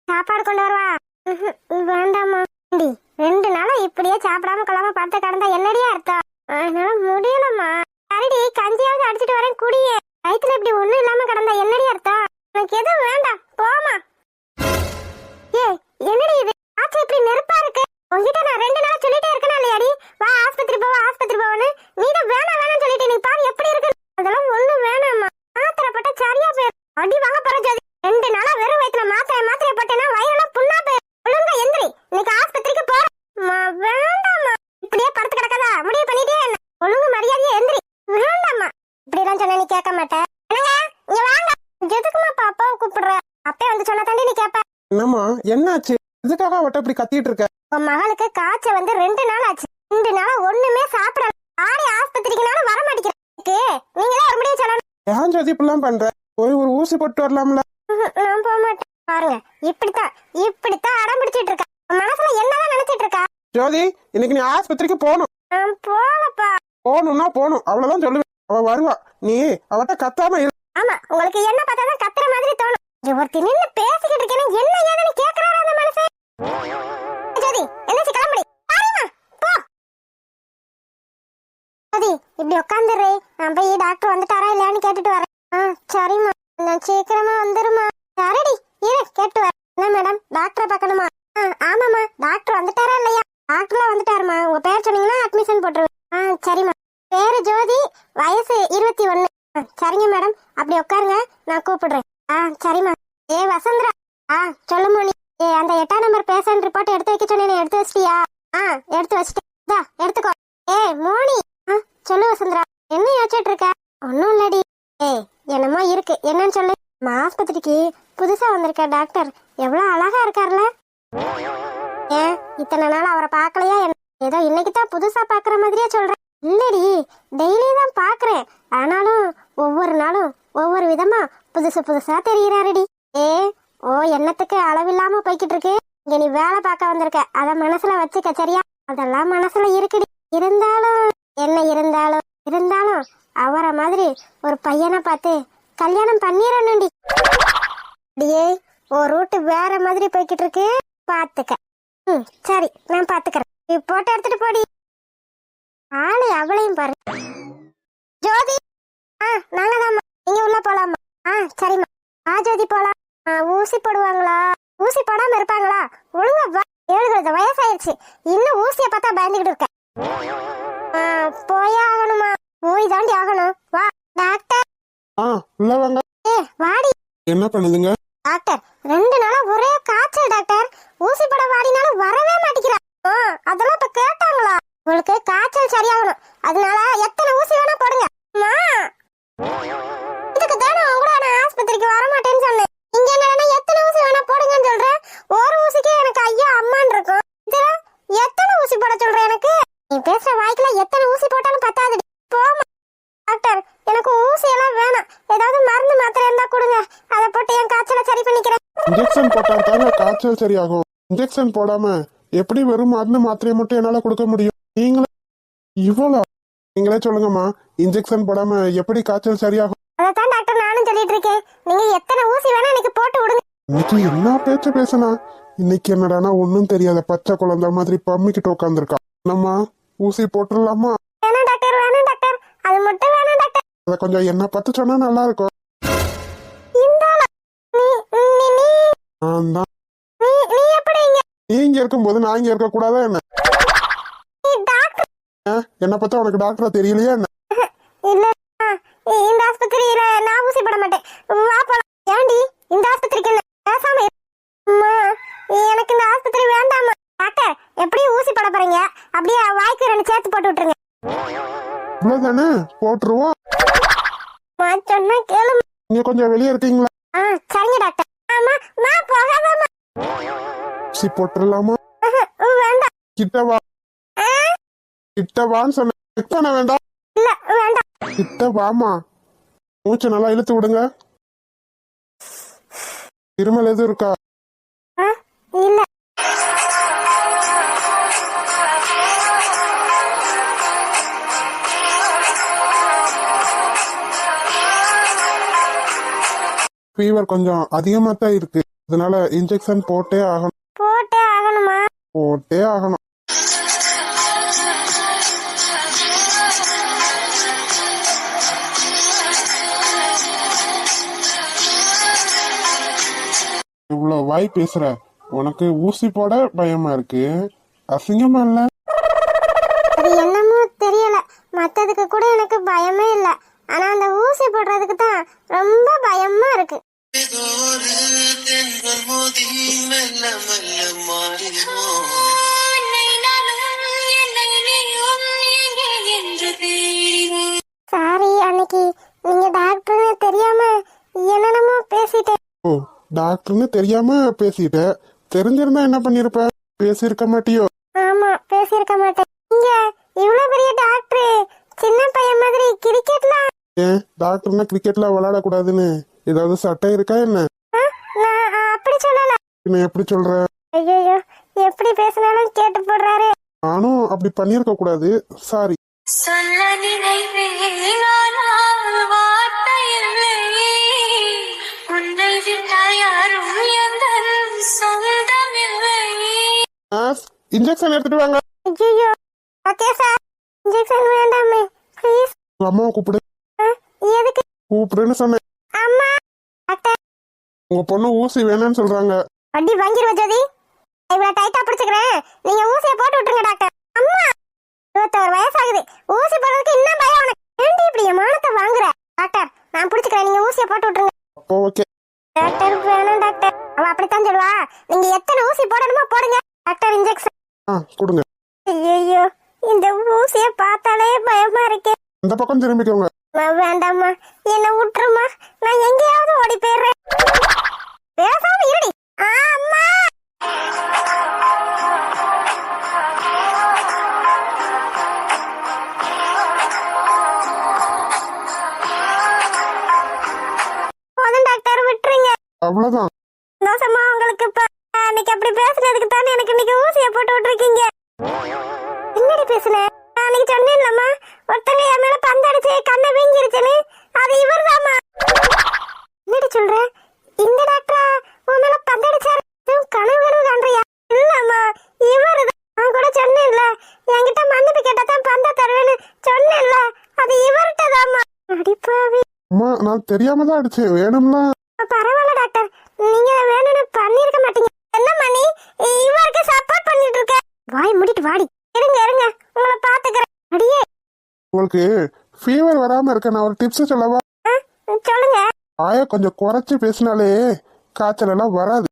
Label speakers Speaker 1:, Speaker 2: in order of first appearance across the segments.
Speaker 1: சாப்பாடு கொண்டு வருவா? வேண்டாமா. 2 நாளா இப்படியே சாப்பிடாம கொள்ளாம படுத்த கடந்தா என்னடியா அர்த்தம்? அதனால முடியலம்மா. சரிடி, கஞ்சியாவது அடிச்சிட்டு வரேன் குடியே. வயித்துல இப்படி ஒண்ணும் இல்லாம கடந்தா என்னடி அர்த்தம்? எனக்கு எதுவும் வேண்டாம், போமா. ஏய், என்னடி இது ஆச்சு இப்படி நெருப்பா இருக்கு? உங்ககிட்ட நான் 2 நாளா சொல்லிட்டே இருக்கேனா இல்லையாடி? வா ஆஸ்பத்திரி போவோன்னு. நீ தான் வேணாம் வேணாம்னு சொல்லிட்டு நீ பாரு எப்படி இருக்கு. அதெல்லாம் ஒண்ணும் வேணாம்மா. மாத்திரை போட்டா சரியா போயிடும். அடி வாங்க போற ஜோதி. 2 நாளா வெறும் வயித்துல மாத்திரை போட்டேன்னா வயிறெல்லாம் புண்ணா போயிடும். ஒழுங்கா எந்திரி, இன்னைக்கு ஆஸ்பத்திரிக்கு போறேன். வேண்டாம்மா, இப்படியே படுத்து கிடக்காதா? முடிவு பண்ணிட்டே என்ன? ஒழுங்கு மரியாதையா எந்திரி. வேண்டாம்மா, இப்படிலாம் சொன்னா நீ கேட்க மாட்டேன். என்னங்க இங்க வாங்க. எதுக்குமா பாப்பாவை கூப்பிடுற? அப்பே வந்து சொன்னா தாண்டி நீ கேப்ப.
Speaker 2: என்னம்மா என்னாச்சு? எதுக்காக அவட்ட இப்படி கத்திட்டு இருக்க?
Speaker 1: உன் மகளுக்கு காய்ச்சல் வந்து 2 நாள் ஆச்சு. 2 நாளா ஒண்ணுமே சாப்பிடல. ஆடி ஆஸ்பத்திரிக்குனாலும் வர மாட்டேங்கிறேன். நீங்களே ஒரு முடிவு சொல்லணும்.
Speaker 2: ஏன் ஜோதி இப்படிலாம் பண்ற? ஒரு ஊசி போட்டு வரலாம்ல?
Speaker 1: நான் போக மாட்டேன். பாருங்க, இப்படித்தான் அடம் பிடிச்சிட்டு இருக்கா. மனசுல என்னதான் நினைச்சிட்டு இருக்கா?
Speaker 2: ஜோதி, இன்னைக்கு நீ ஆஸ்பத்திரிக்கு போகணும்.
Speaker 1: நான் போகலப்பா.
Speaker 2: போகணும்னா போகணும், அவ்வளவுதான் சொல்லுவேன். அவ வருவா, நீ அவட்ட கத்தாம இரு.
Speaker 1: ஆமா, உங்களுக்கு என்ன பார்த்தாதான் கத்துற மாதிரி தோணும். ஒருத்தி நின்னு பேசிக்கிட்டு இருக்கேன்னு என்ன ஏதுன்னு கேக்குறாரு அந்த மனுஷன். ஜோதி, என்னாச்சு? கிளம்புடி. போ ஜோதி, இப்படி உட்காந்துரு. நான் போய் டாக்டர் வந்துட்டாரா இல்லையான்னு கேட்டுட்டு வரேன். சரிம்மா, நான் சீக்கிரமா வந்துருமா. சரிடி, இரு கேட்டு வரேன். என்ன மேடம், டாக்டரை பார்க்கணுமா? ஆமாம்மா, டாக்டர் வந்துட்டாரா இல்லையா? டாக்டர்லாம் வந்துட்டாருமா. உங்க பேர் சொன்னீங்கன்னா அட்மிஷன் போட்டுருவேன். சரிம்மா. பேரு ஜோதி, வயசு 21. சரிங்க மேடம், அப்படி உட்காருங்க, நான் கூப்பிடுறேன். சரிம்மா. வசந்தரா. சொல்லுமா நீ. அந்த 8ஆம் நம்பர் பேஷண்ட் ரிப்போர்ட் எடுத்து வைக்க சொன்னேன், எடுத்து வச்சிட்டியா? எடுத்து வச்சிட்டேன், எடுத்துக்கோ. மோனி. சொல்லு வசந்தரா, என்ன யோசிச்சுட்டு இருக்க? ஒன்னும் இல்லடி. என்னமோ இருக்கு, என்னன்னு சொல்லு. ஆஸ்பத்திரிக்கு புதுசா வந்திருக்க டாக்டர் எவ்வளவு அழகா இருக்காருல. ஏன் இத்தனை நாள் அவரை பார்க்கலையா? ஏதோ இன்னைக்குதான் புதுசா பாக்குற மாதிரியே சொல்றேன். இல்லடி, டெய்லி தான் பாக்குறேன். ஆனாலும் ஒவ்வொரு நாளும் ஒவ்வொரு விதமா புதுசா தெரிகிறாருடி. எண்ணத்துக்கு அளவில்லாம போய்கிட்டு இருக்கு. இங்க நீ வேலை பார்க்க வந்திருக்க, அத மனசுல வச்சுக்க, சரியா? அதெல்லாம் மனசுல இருக்குடி. இருந்தாலும் அவரை மாதிரி ஒரு பையனை பார்த்து கல்யாணம் பண்ணிடணும்டி. அப்படியே ஒரு ரூட்டு வேற மாதிரி போய்கிட்டு இருக்கு, பாத்துக்க. சரி, நான் பாத்துக்கிறேன். நீ போட்டோ எடுத்துட்டு போடி. ஆளு அவளையும் பாரு. ஜோதி. நாங்க தான். நீங்க உள்ள போலாமா? சரிம்மா. ஜோதி போலாம். ஊசி போடுவாங்களா? ஊசி போடாம இருப்பாங்களா? ஒழுங்கா வா. 7 வயசாயிருச்சு, இன்னும் ஊசிய பார்த்தா பயந்துகிட்டு இருக்க. போயே ஆகணுமா? போய் தாண்டி ஆகணும். வா டாக்டர்.
Speaker 2: உள்ள வாங்க.
Speaker 1: வாடி.
Speaker 2: என்ன பண்ணுதுங்க
Speaker 1: டாக்டர்? 2 நாளா ஒரே காய்ச்சல் டாக்டர். ஊசி போட வாடினாலும் வரவே மாட்டேங்கிறா. அதெல்லாம் இப்ப கேட்டாங்களா? உங்களுக்கு காய்ச்சல் சரியாகணும், அதனால எத்தனை ஊசி வேணா போடுங்க. இதுக்கு தானே உங்களோட நான் ஆஸ்பத்திரிக்கு வர மாட்டேன்னு சொன்னேன். இங்க என்னன்னா எத்தனை ஊசி வேணா போடுங்கன்னு சொல்றேன். ஒரு ஊசிக்கே எனக்கு ஐயா அம்மான்னு இருக்கும். இதுல எத்தனை ஊசி போட சொல்ற? எனக்கு நீ பேசுற வாய்க்குல எத்தனை ஊசி போட்டாலும் பத்தாது. போமா டாக்டர், எனக்கு ஊசி எல்லாம் வேணாம். ஏதாவது மருந்து மாத்திரை இருந்தா கொடுங்க, அதை போட்டு என் காய்ச்சலை சரி பண்ணிக்கிறேன்.
Speaker 2: இன்ஜெக்ஷன் போட்டா தாங்க காய்ச்சல் சரியாகும். இன்ஜெக்ஷன் போடாம எப்படி வெறும் மருந்து மாத்திரையை மட்டும் என்னால கொடுக்க முடியும்? நீங்களே சொல்லுங்கம்மா, இன்ஜெக்ஷன் போடாம எப்படி காய்ச்சல் சரியாகும்?
Speaker 1: அதான் டாக்டர் நானும் சொல்லிட்டு இருக்கேன். நீங்க எத்தனை ஊசி வேணா எனக்கு போட்டு விடுங்க.
Speaker 2: இன்னைக்கு என்ன பேச்சு பேசினா? இன்னைக்கு என்னடானா ஒன்னும் தெரியாத பச்சை குழந்தை மாதிரி பம்மிக்கிட்டு உட்காந்துருக்கா. நம்ம ஊசி போட்டுடலாமா?
Speaker 1: வேணாம் டாக்டர், வேணாம் டாக்டர், அது மட்டும் வேணாம் டாக்டர்.
Speaker 2: அத கொஞ்சம் என்ன பார்த்து சொன்னா நல்லா இருக்கும். நீ இங்க இருக்கும்போது நான் இங்க இருக்க கூடாதா என்ன? என்ன பார்த்தா உனக்கு டாக்டரா தெரியலையா என்ன?
Speaker 1: இல்ல, இந்த ஆஸ்பத்திரியில நான் ஊசி போட மாட்டேன். வா போலாம். ஏண்டி இந்த ஆஸ்பத்திரிக்கு என்ன? பேசாம எனக்கு இந்த ஆஸ்பத்திரி வேண்டாமா? டாக்டர், எப்படியும் ஊசி போட போறீங்க, அப்படியே வாய்க்கு 2 சேர்த்து போட்டு விட்டுருங்க.
Speaker 2: இவ்வளவுதானே, போட்டுருவோம்.
Speaker 1: சொன்னா கேளு.
Speaker 2: நீங்க கொஞ்சம் வெளியே இருக்கீங்களா?
Speaker 1: சரிங்க டாக்டர். ஆமா, நான் போகாதம்மா.
Speaker 2: ஊசி போட்டுடலாமா?
Speaker 1: வேண்டாம்.
Speaker 2: கிட்ட வான்னு சொன்ன. செக் பண்ண வேண்டாம்.
Speaker 1: இல்ல வேண்டாம்.
Speaker 2: கிட்ட வாமா. மூச்சை நல்லா இழுத்து விடுங்க. இருமல் எதுவும் இருக்கா?
Speaker 1: இல்ல.
Speaker 2: ஃபீவர் கொஞ்சம் அதிகமா தான் இருக்கு, அதனால இன்ஜெக்ஷன் போட்டே ஆகணும்.
Speaker 1: போட்டே ஆகணுமா?
Speaker 2: போட்டே ஆகணும். இவ்வளவு வாய் பேசுற, உனக்கு ஊசி போட பயமா இருக்கு, அசிங்கமா இல்ல?
Speaker 1: அது என்னமோ தெரியல, மத்ததுக்கு கூட எனக்கு பயமே இல்ல, ஆனா அந்த ஊசி போடுறதுக்கு தான் ரொம்ப பயமா இருக்கு. சாரி, அன்னைக்கு நீங்க டாக்டர்னு தெரியாம என்னென்னமோ பேசிட்டேன்.
Speaker 2: ஓ, டாக்டர்னு தெரியாம பேசிட்ட, தெரிஞ்சிருந்தா என்ன பண்ணிருப்ப? பேசியிருக்க மாட்டியோ?
Speaker 1: ஆமா, பேசியிருக்க மாட்டேன். நீங்க இவ்வளவு பெரிய டாக்டர் சின்ன பையன் மாதிரி கிரிக்கெட்லாம்.
Speaker 2: ஏன் டாக்டர்னா கிரிக்கெட்ல விளையாட கூடாதுன்னு ஏதாவது சட்டம் இருக்கா என்ன?
Speaker 1: நான் அப்படி சொல்லல.
Speaker 2: என்ன எப்படி சொல்ற?
Speaker 1: ஐயோ, எப்படி பேசினாலும் கேட்டு போடுறாரு.
Speaker 2: நானும் அப்படி பண்ணிருக்க கூடாது, சாரி.
Speaker 3: சொல்ல நினைப்பேன் ஆனால் வார்த்தை இல்லை, உன்னை விட்டால் யாரும் எந்தன் சொந்தமில்லை.
Speaker 2: இன்ஜெக்ஷன் எடுத்துட்டு வாங்க.
Speaker 1: ஐயோ, ஓகே சார், இன்ஜெக்ஷன் வேண்டாமே ப்ளீஸ்.
Speaker 2: உங்க அம்மாவை கூப்பிடு.
Speaker 1: எதுக்கு?
Speaker 2: கூப்பிடுன்னு சொன்னேன்.
Speaker 1: அம்மா, டாக்டர்
Speaker 2: உங்க பொண்ணு ஊசி வேணும்னு சொல்றாங்க.
Speaker 1: அடி வாங்கிடுவா ஜோதி, இவ்வளவு டைட்டா பிடிச்சுக்கிறேன், நீங்க ஊசியை போட்டு விட்டுருங்க டாக்டர். அம்மா, 21 வயசாகுது, ஊசி போடுறதுக்கு இன்னும் பயம் உனக்கு? ஏன்டி இப்படி என் மானத்தை வாங்குற? டாக்டர் நான் பிடிச்சுக்கிறேன், நீங்க ஊசியை போட்டு விட்டுருங்க.
Speaker 2: அப்போ ஓகே.
Speaker 1: டாக்டர் வேணாம் டாக்டர், அவ அப்படித்தான் சொல்லுவா. நீங்க எத்தனை ஊசி போடணுமோ போடுங்க டாக்டர். இன்ஜெக்ஷன்
Speaker 2: கொடுங்க.
Speaker 1: ஐயோ, இந்த ஊசியை பார்த்தாலே பயமா இருக்கு.
Speaker 2: இந்த பக்கம் திரும்பிக்கோங்க.
Speaker 1: வேண்டாம்மா, என்ன விட்டுருமா, நான் எங்கேயாவது ஓடி போயிடுறேன். பேசாம இருடி. அம்மா, போதும் டாக்டர், விட்டுருங்க.
Speaker 2: அவ்வளவுதான்.
Speaker 1: சந்தோஷமா உங்களுக்கு? இப்ப அன்னைக்கு அப்படி பேசுனதுக்கு தானே எனக்கு இன்னைக்கு ஊசியை போட்டு விட்டுருக்கீங்க. என்னடி பேசுன? நான் அன்னைக்கு சொன்னேன்லம்மா, ஒருத்தங்க என் மேல பந்தடிச்சு கண்ணை வீங்கிருச்சுன்னு, அது இவர்தாம்மா. என்னடி சொல்ற? இந்த டாக்டரா உன் மேல பந்தடிச்சாரு? கனவு காண்றியா? இல்லம்மா, இவருதான். நான் கூட சொன்னேன்ல, என்கிட்ட மன்னிப்பு கேட்டா தான் பந்த தருவேன்னு சொன்னேன்ல, அது இவர்கிட்டதாம்மா. அடிப்பாவி.
Speaker 2: அம்மா, நான் தெரியாம தான் அடிச்சேன், வேணும்னா.
Speaker 1: பரவாயில்ல டாக்டர், நீங்க வேணும்னு பண்ணிருக்க மாட்டீங்க. என்னம்மா நீ இவருக்கு சப்போர்ட் பண்ணிட்டு இருக்க? வாய் மூடிட்டு வாடி. இருங்க இருங்க, உங்களை பாத்துக்கிறேன். அடியே,
Speaker 2: உங்களுக்கு ஃபீவர் வராம இருக்க நான் ஒரு டிப்ஸ் சொல்லவா?
Speaker 1: சொல்லுங்க.
Speaker 2: ஆய கொஞ்சம் குறைச்சு பேசினாலே காய்ச்சல் எல்லாம் வராது.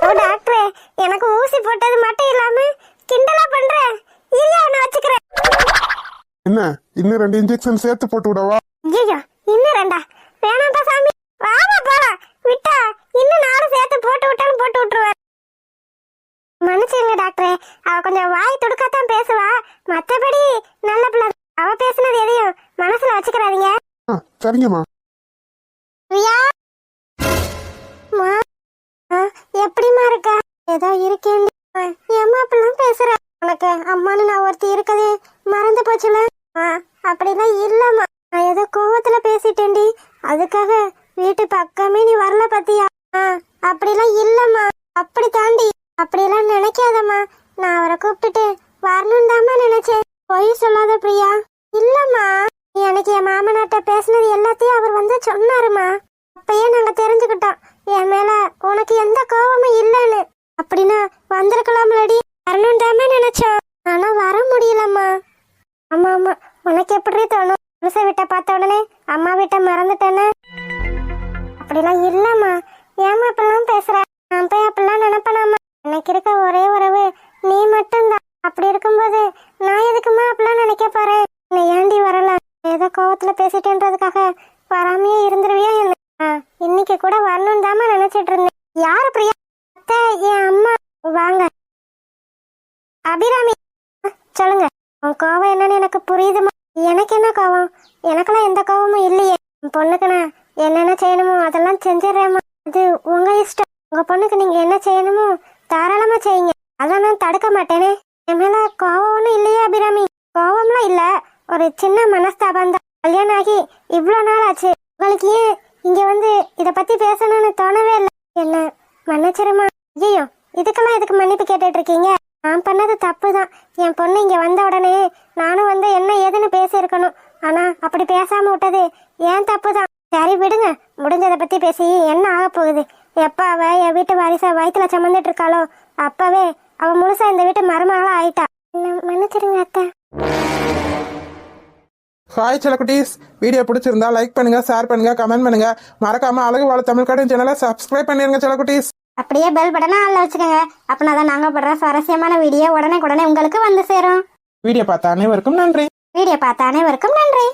Speaker 1: ஓ டாக்டர், எனக்கு ஊசி போட்டது மட்டும் இல்லாம கிண்டலா பண்ற. இல்ல, நான் வச்சுக்கிறேன்.
Speaker 2: என்ன, இன்னும் 2 இன்ஜெக்ஷன் சேர்த்து போட்டு விடவா?
Speaker 1: ஐயோ, இன்னும் 2? வேணாம்ப்பா சாமி, வாமா போலாம். விட்டா இன்னும் 4 சேர்த்து போட்டு விட்டாலும் போட்டு விட்டுருவேன். மன்னிச்சுங்க டாக்டர், அவ கொஞ்சம் வாய் துடுக்காத்தான் பேசுவா, மத்தபடி நல்ல பிள்ளை. அவ பேசுனது எதையும் மனசுல வச்சுக்கிறாதீங்க.
Speaker 2: சரிங்கம்மா.
Speaker 1: ரியா, எப்படிமா இருக்கா? ஏதோ இருக்கேன். ஏம்மா அப்படிலாம் பேசுற? உனக்கு அம்மானு நான் ஒருத்தி இருக்கதே மறந்து போச்சுல? அப்படிலாம் இல்லம்மா, நான் ஏதோ கோவத்துல பேசிட்டேன்டி, அதுக்காக வீட்டு பக்கமே நீ வரல பத்தியா? அப்படிலாம் இல்லம்மா. அப்படி தாண்டி, அப்படியெல்லாம் நினைக்காதம்மா. நான் அவரை கூப்பிட்டுட்டு வரணும் தாம்மா நினைச்சேன். பொய் சொல்லாத பிரியா. இல்லம்மா, நீ அன்னைக்கு என் மாமனாட்ட பேசினது எல்லாத்தையும் அவர் வந்து சொன்னாருமா. அப்பயே நாங்க தெரிஞ்சுக்கிட்டோம் என் மேல உனக்கு எந்த கோவமும் இல்லைன்னு. அப்படின்னா வந்திருக்கலாம்லடி, வரணும் தாம்மா நினைச்சோம், ஆனா வர முடியலம்மா. ஆமா ஆமா, உனக்கு எப்படி தோணும்? புருஷ வீட்டை பார்த்த உடனே அம்மா வீட்டை மறந்துட்டேன்னு? அப்படிலாம் இல்லம்மா. ஏமா அப்படிலாம் பேசுற? நான் போய் அப்படிலாம் நினைப்பேனாமா? எனக்கு இருக்க ஒரே உறவு நீ மட்டும்தான். அப்படி இருக்கும்போது நான் எதுக்குமா அப்படிலாம் நினைக்க போறேன்? என்னை ஏண்டி வரல? ஏதோ கோவத்துல பேசிட்டேன்றதுக்காக வராமையே இருந்துருவியா என்ன? இன்னைக்கு கூட வரணும் தாமா நினைச்சிட்டு இருந்தேன். யாரு பிரியா? அத்தை, என் அம்மா. வாங்க. அபிராமி, சொல்லுங்க. உன் கோவம் என்னன்னு எனக்கு புரியுதுமா. எனக்கு என்ன கோவம்? எனக்கெல்லாம் எந்த கோவமும் இல்லையே. என் பொண்ணுக்கு நான் என்னென்ன செய்யணுமோ அதெல்லாம் செஞ்சிடறேம்மா. அது உங்க இஷ்டம். உங்க பொண்ணுக்கு நீங்க என்ன செய்யணுமோ தாராளமா செய்யுங்க, அதான் நான் தடுக்க மாட்டேனே. என் மேல கோவம் ஒன்றும் இல்லையே அபிராமி? கோவம்லாம் இல்ல, ஒரு சின்ன மனஸ்தாபம் தான். கல்யாணம் ஆகி இவ்வளோ நாள் ஆச்சு, உங்களுக்கு ஏன் இங்க வந்து இத பத்தி பேசணும்னு தோணவே இல்லை. என்ன மன்னிச்சிருமா. ஐயோ, இதுக்கெல்லாம் எதுக்கு மன்னிப்பு கேட்டுட்டு இருக்கீங்க? நான் பண்ணது தப்பு தான். என் பொண்ணு இங்க வந்த உடனே நானும் வந்து என்ன ஏதுன்னு பேசியிருக்கணும். ஆனா அப்படி பேசாம விட்டது ஏன் தப்பு தான். சரி விடுங்க, முடிஞ்சதை பத்தி பேசி என்ன ஆக போகுது? எப்ப அவ என் வீட்டு வாரிசா வயிற்றுல சுமந்துட்டு இருக்காளோ அப்பவே அவ முழுசா இந்த வீட்டு மருமகளா ஆயிட்டா. மன்னிச்சிருங்க அத்தை.
Speaker 4: ஹாய் செல்லக்குட்டீஸ், வீடியோ பிடிச்சிருந்தா லைக் பண்ணுங்க, ஷேர் பண்ணுங்க, கமெண்ட் பண்ணுங்க. மறக்காம அழகு வாழ தமிழ் கார்ட்டூன் சேனலை சப்ஸ்கிரைப் பண்ணிருங்க செல்லக்குட்டீஸ்.
Speaker 1: அப்படியே பெல் பட்டனை ஆள்ல வச்சுக்கோங்க. அப்படின்னா தான் நாங்க படுற சுவாரஸ்யமான வீடியோ உடனே உங்களுக்கு வந்து சேரும்.
Speaker 4: வீடியோ பார்த்த அனைவருக்கும் நன்றி.
Speaker 1: வீடியோ பார்த்த அனைவருக்கும் நன்றி.